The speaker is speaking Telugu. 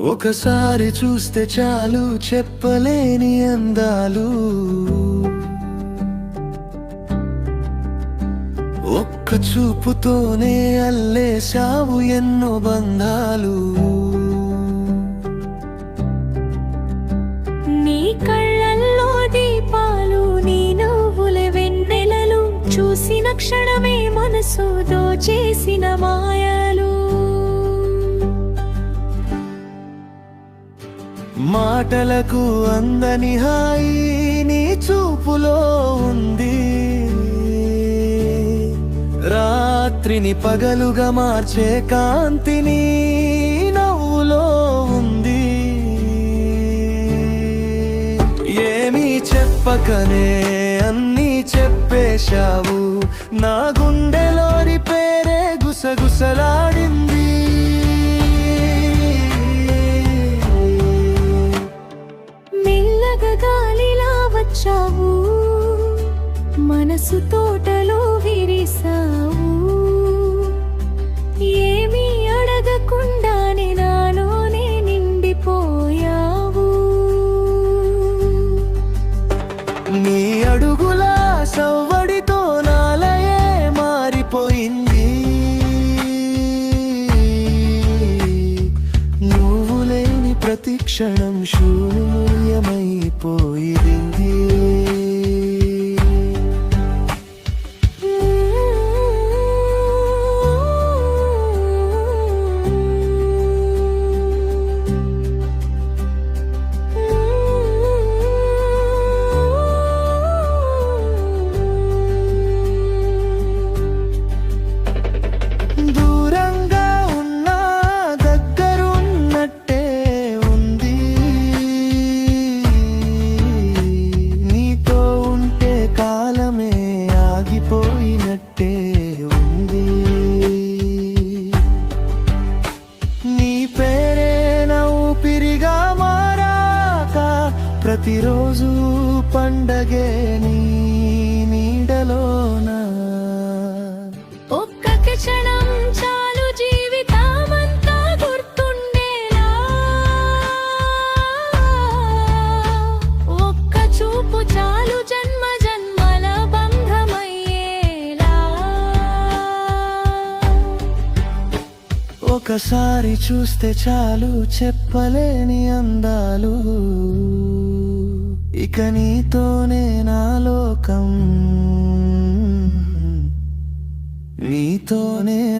ఒకసారి చూస్తే చాలు చెప్పలేని అందాలు, ఒక్క చూపుతోనే అల్లేశావు ఎన్నో బంధాలు. నీ కళ్ళల్లో దీపాలు, నీ నవ్వుల వెన్నెలలు, చూసిన క్షణమే మనసు దోచేసిన మాయలు. మాటలకు అందని హాయి నీ చూపులో ఉంది, రాత్రిని పగలుగా మార్చే కాంతిని నవ్వులో ఉంది. ఏమీ చెప్పకనే అన్నీ చెప్పేశావు, నా గుండెలోని పేరే గుసగుసలాడింది. మెల్లగా గాలిలా వచ్చావు, మనసు తోటలో విరిసావు. ఏమీ అడగకుండానే నాలోనే నిండిపోయావు. నీ అడుగుల సవ్వడితో నాలయే మారిపోయింది, నువ్వు లేని ప్రతి క్షణం శూన్యమైపోయింది. దూరంగా ఉన్నా దగ్గరున్నట్టే ఉంది, నీతో ఉంటే కాలమే ఆగిపోయినట్టే ఉంది. నీ పేరే నా ఊపిరిగా మారాక ప్రతిరోజు పండగే నీ నీడలోనా. ఒక్క క్షణం చాలు జీవితమంతా గుర్తుండేలా, ఒక్క చూపు చాలు జన్మ జన్మల బంధమయ్యేలా. ఒకసారి చూస్తే చాలు చెప్పలేని అందాలు, ఇక నీతోనే నా లోకం, నీతోనే